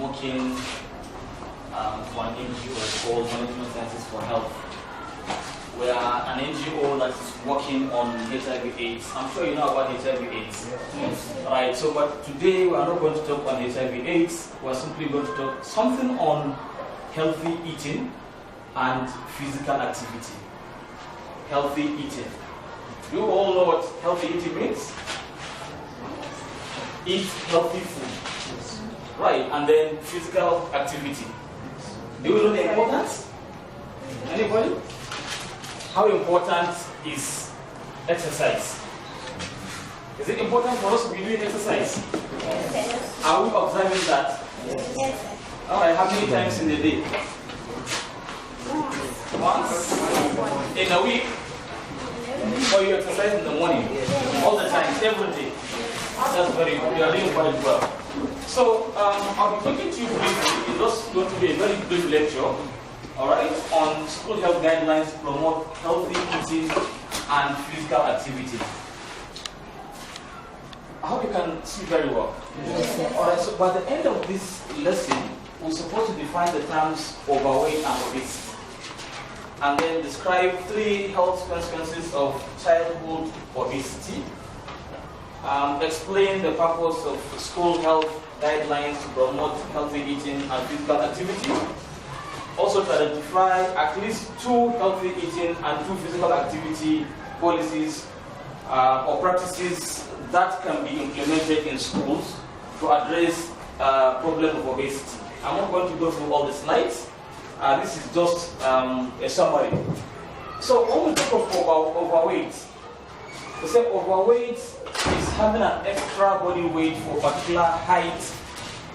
working for an NGO called Management Sciences for Health. We are an NGO that is working on HIV/AIDS. I'm sure you know about HIV/AIDS. Yes. Right. So, but today we are not going to talk on HIV/AIDS. We are simply going to talk something on healthy eating and physical activity. Healthy eating. You all know what healthy eating means? Eat healthy food. Yes. Right. And then physical activity. Do you know the importance? Anybody? How important is exercise? Is it important for us to be doing exercise? Yes. Are we observing that? Yes. Alright, how many times in a day? Once? In a week? Or you exercise in the morning? All the time, every day? That's very good. You are doing quite well. So, I'll be talking to you briefly. It's just going to be a very brief lecture. Alright, on school health guidelines to promote healthy eating and physical activity. I hope you can see very well. Yes. Alright, so by the end of this lesson, we're supposed to define the terms overweight and obesity. And then describe 3 health consequences of childhood obesity. Explain the purpose of school health guidelines to promote healthy eating and physical activity. Also to identify at least 2 healthy eating and 2 physical activity policies or practices that can be implemented in schools to address problem of obesity. I'm not going to go through all the slides. This is just a summary. So when we talk about overweight, we say overweight is having an extra body weight for a particular height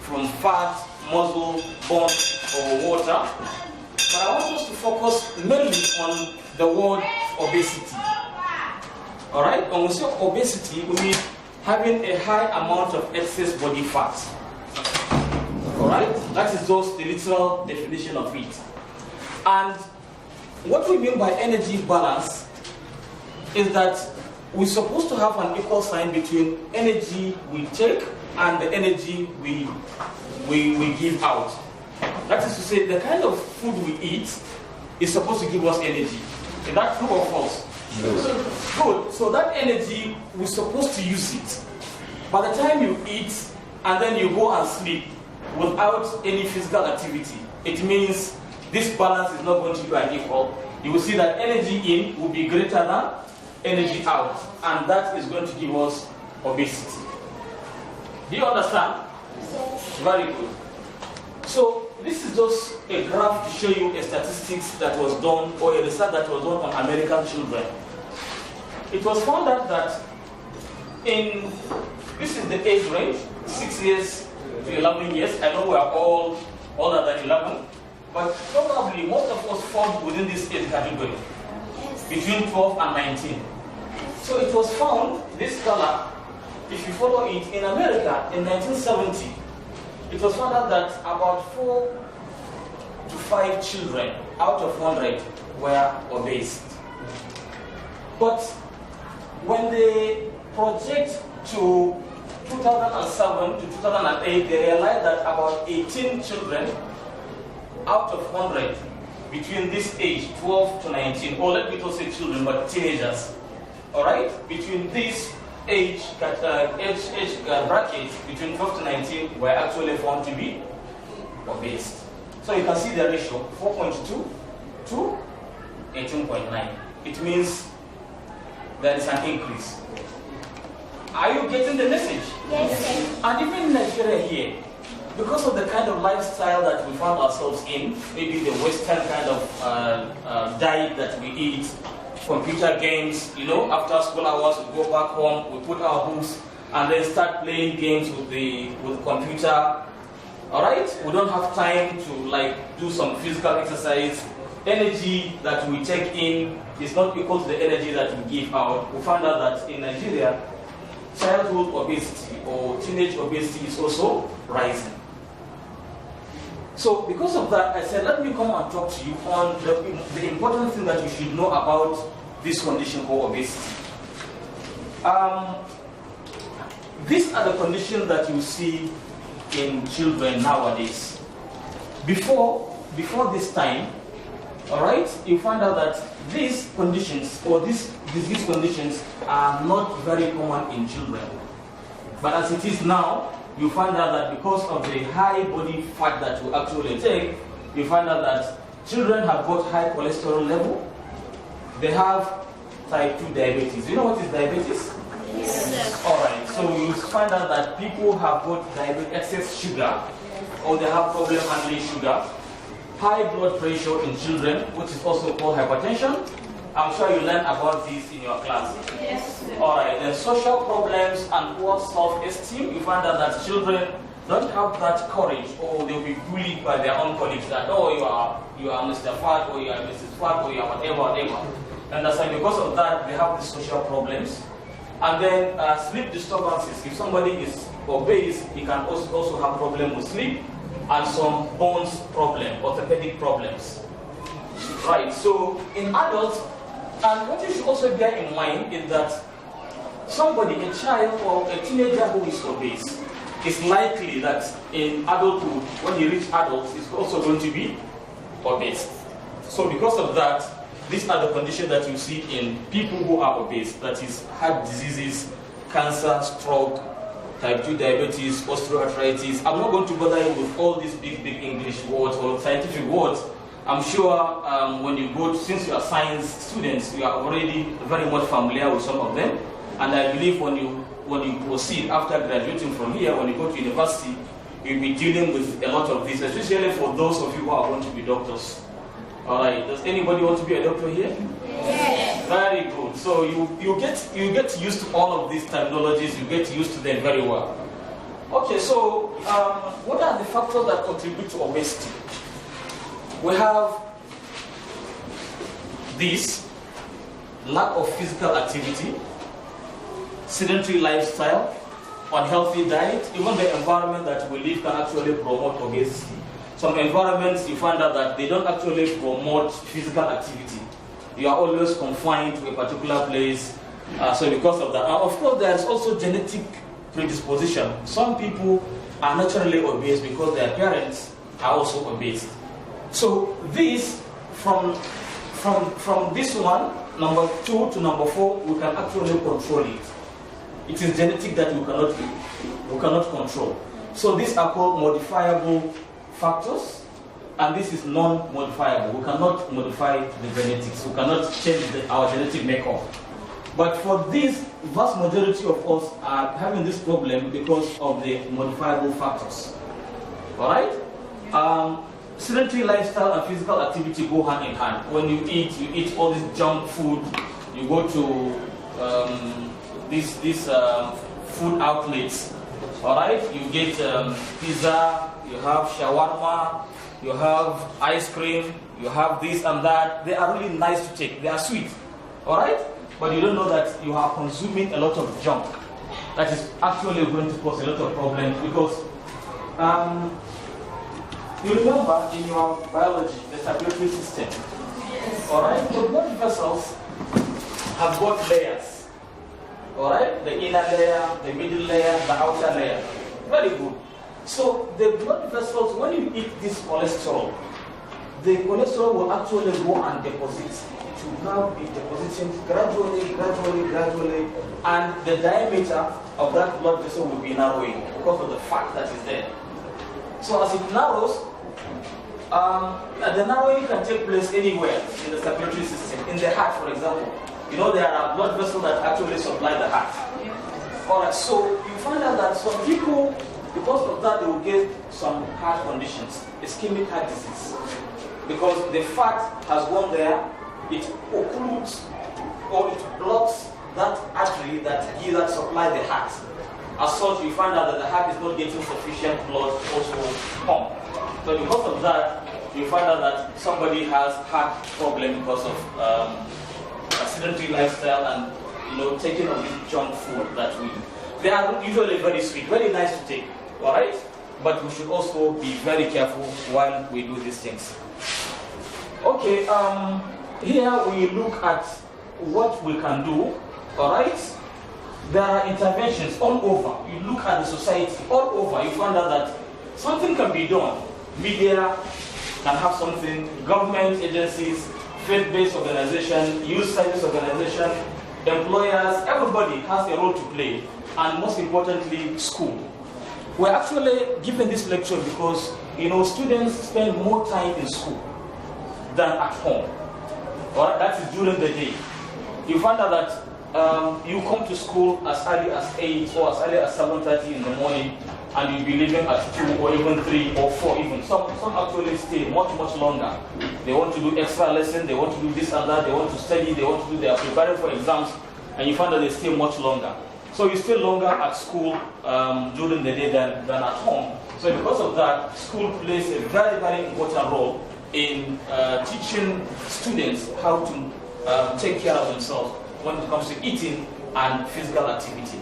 from fat, muscle, bone, or water. But I want us to focus mainly on the word obesity. Alright? When we say obesity, we mean having a high amount of excess body fat. Alright? That is just the literal definition of it. And what we mean by energy balance is that we're supposed to have an equal sign between energy we take and the energy we give out. That is to say, the kind of food we eat is supposed to give us energy. Is that true or false? Yes. Good. So that energy, we're supposed to use it. By the time you eat and then you go and sleep without any physical activity, it means this balance is not going to be unequal. You will see that energy in will be greater than energy out. And that is going to give us obesity. Do you understand? Yes. Very good. So this is just a graph to show you a statistics that was done, or a research that was done on American children. It was found out that this is the age range, 6 years to 11 years. I know we are all older than 11, but probably most of us fall within this age category, between 12 and 19. So it was found, this color, if you follow it, in America in 1970, it was found out that about 4 to 5 children out of 100 were obese. But when they project to 2007 to 2008, they realized that about 18 children out of 100 between this age, 12 to 19, or let me not say children, but teenagers, all right, between this age bracket between 12 to 19 were actually found to be obese. So you can see the ratio 4.2 to 18.9. It means there is an increase. Are you getting the message? Yes, sir. And even in Nigeria here, because of the kind of lifestyle that we found ourselves in, maybe the Western kind of diet that we eat, computer games, after school hours we go back home, we put our books and then start playing games with the computer. Alright? We don't have time to do some physical exercise. Energy that we take in is not equal to the energy that we give out. We found out that in Nigeria, childhood obesity or teenage obesity is also rising. So because of that, I said, let me come and talk to you on the important thing that you should know about this condition called obesity. These are the conditions that you see in children nowadays. Before this time, all right, you find out that these conditions or these disease conditions are not very common in children. But as it is now, you find out that because of the high body fat that we actually take, you find out that children have got high cholesterol level. They have type 2 diabetes. You know what is diabetes? Yes. All right. So you find out that people have got diabetes, excess sugar, or they have problem handling sugar. High blood pressure in children, which is also called hypertension. I'm sure you learned about this in your class. Yes. All right. Then social problems and poor self-esteem. You find out that children don't have that courage, or they'll be bullied by their own colleagues that, oh, you are Mr. Fat, or you are Mrs. Fat, or you are whatever. And that's why because of that, they have these social problems. And then sleep disturbances. If somebody is obese, he can also have problem with sleep, and some bones problem, orthopedic problems. Right, so in adults, and what you should also bear in mind is that somebody, a child or a teenager who is obese, is likely that in adulthood, when he reaches adults, is also going to be obese. So because of that, these are the conditions that you see in people who are obese, that is heart diseases, cancer, stroke, type 2 diabetes, osteoarthritis. I'm not going to bother you with all these big English words or scientific words. I'm sure when you go, since you are science students, you are already very much familiar with some of them. And I believe when you proceed after graduating from here, when you go to university, you'll be dealing with a lot of this, especially for those of you who are going to be doctors. All right. Does anybody want to be a doctor here? Yes. Very good. So you get used to all of these terminologies. You get used to them very well. Okay. So what are the factors that contribute to obesity? We have this lack of physical activity, sedentary lifestyle, unhealthy diet, even the environment that we live can actually promote obesity. Some environments, you find out that they don't actually promote physical activity. You are always confined to a particular place. So because of that, and of course, there is also genetic predisposition. Some people are naturally obese because their parents are also obese. So this, from this one, number 2 to number 4, we can actually control it. It is genetic that we cannot control. So these are called modifiable factors, and this is non-modifiable. We cannot modify the genetics. We cannot change our genetic makeup. But for this, vast majority of us are having this problem because of the modifiable factors. All right? Sedentary lifestyle and physical activity go hand in hand. When you eat all this junk food. You go to these food outlets. All right, you get pizza, you have shawarma, you have ice cream, you have this and that. They are really nice to take. They are sweet. All right, but you don't know that you are consuming a lot of junk. That is actually going to cause a lot of problems because. You remember in your biology, the circulatory system. Yes. All right, the blood vessels have got layers. All right, the inner layer, the middle layer, the outer layer. Very good. So the blood vessels, when you eat this cholesterol, the cholesterol will actually go and deposit. It will now be depositing gradually, and the diameter of that blood vessel will be narrowing because of the fat that is there. So as it narrows, the narrowing can take place anywhere in the circulatory system. In the heart, for example, you know there are blood vessels that actually supply the heart. Alright, so you find out that some people, because of that, they will get some heart conditions, ischemic heart disease. Because the fat has gone there, it occludes or it blocks that artery that supply the heart. As such, you find out that the heart is not getting sufficient blood also pump. So because of that, you find out that somebody has heart problem because of a sedentary lifestyle and taking of this junk food that they are usually very sweet, very nice to take, all right? But we should also be very careful while we do these things. Okay, here we look at what we can do, all right? There are interventions all over. You look at the society all over, you find out that something can be done. Media can have something, government agencies, faith-based organization, youth service organization, employers, everybody has a role to play, and most importantly, school. We're actually giving this lecture because, students spend more time in school than at home. All right, that is during the day. You find out that you come to school as early as 8 or as early as 7:30 in the morning, and you'll be leaving at 2 or even 3 or 4 even. Some actually stay much longer. They want to do extra lessons, they want to do this and that, they want to study, they are preparing for exams, and you find that they stay much longer. So you stay longer at school during the day than at home. So because of that, school plays a very, very important role in teaching students how to take care of themselves when it comes to eating and physical activity.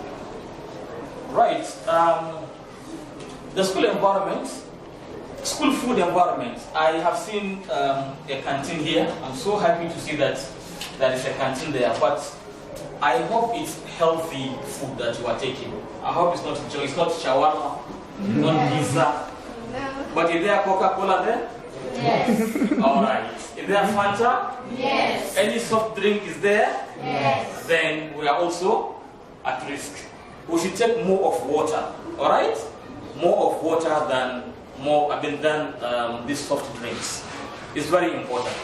Right. The school environment, school food environment. I have seen a canteen here. I'm so happy to see that there is a canteen there. But I hope it's healthy food that you are taking. I hope it's not shawarma, not pizza. No. But is there Coca-Cola there? Yes. All right. Is there Fanta? Yes. Any soft drink is there? Yes. Then we are also at risk. We should take more of water. All right? More of water than these soft drinks. It's very important.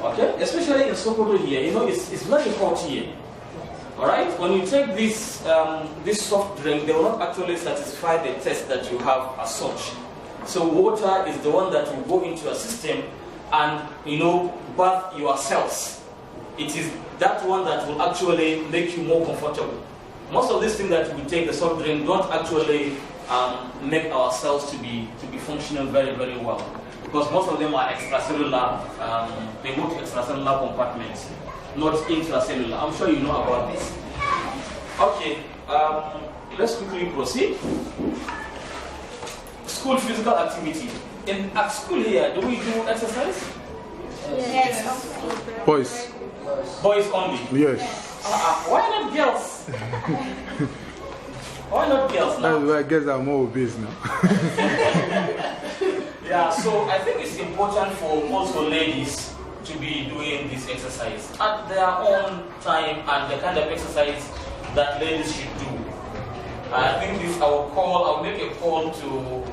Okay? Especially in Sokoto here, it's very hot here. Alright? When you take this soft drink, they will not actually satisfy the taste that you have as such. So water is the one that will go into your system and bath your cells. It is that one that will actually make you more comfortable. Most of these things that we take, the soft drink, don't actually make our cells to be functioning very, very well. Because most of them are extracellular, they go to extracellular compartments, not intracellular. I'm sure you know about this. Okay, let's quickly proceed. School physical activity. At school here, do we do exercise? Yes. Boys. Boys only? Yes. Why not girls? Why not girls now? I guess I'm more obese now. Yeah, so I think it's important for also ladies to be doing this exercise at their own time and the kind of exercise that ladies should do. I think I'll make a call to,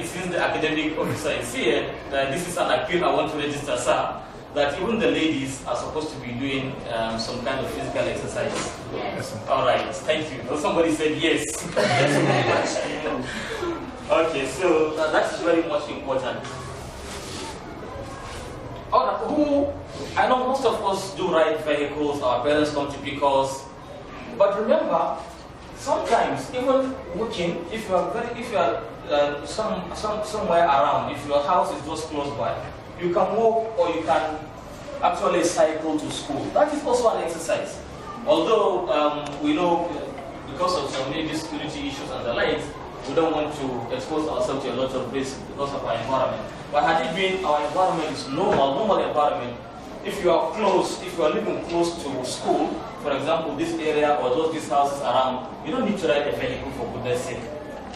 since the academic officer is here, this is an appeal I want to register, sir, that even the ladies are supposed to be doing some kind of physical exercise. Yes. All right, thank you. Somebody said yes. Okay, so that is very much important. All right, I know most of us do ride vehicles, our parents come to pick us, but remember, sometimes even walking, if you are somewhere around, if your house is just close by, you can walk or you can actually cycle to school. That is also an exercise. Although we know because of some maybe security issues and the like, we don't want to expose ourselves to a lot of risk because of our environment. But had it been our environment is normal environment, if you are living close to school, for example, this area or these houses around, you don't need to ride a vehicle for goodness sake.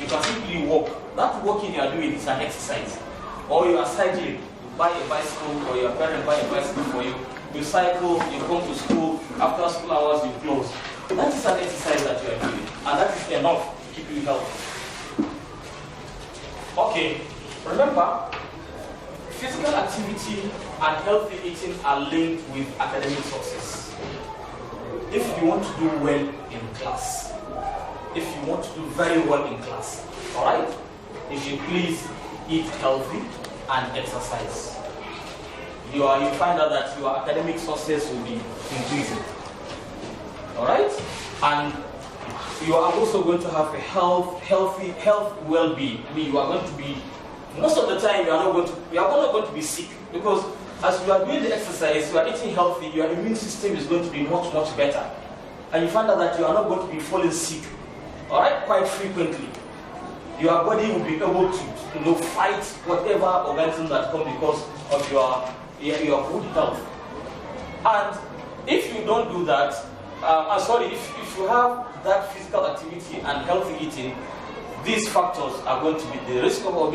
You can simply walk. That walking you are doing is an exercise. Or you are cycling, you buy a bicycle or your parent buy a bicycle for you. You cycle, you come to school, after school hours you close. That is an exercise that you are doing. And that is enough to keep you healthy. Okay, remember, physical activity and healthy eating are linked with academic success. If you want to do well in class, if you want to do very well in class, alright, you should please eat healthy and exercise. You find out that your academic success will be increasing. Alright? And you are also going to have a healthy well-being. You are going to be, most of the time you are not going to be sick, because as you are doing the exercise, you are eating healthy, your immune system is going to be much better. And you find out that you are not going to be falling sick, alright, quite frequently. Your body will be able to fight whatever organism that comes because of your good health. And if you don't do that, if you have that physical activity and healthy eating, these factors are going to be the risk of obesity.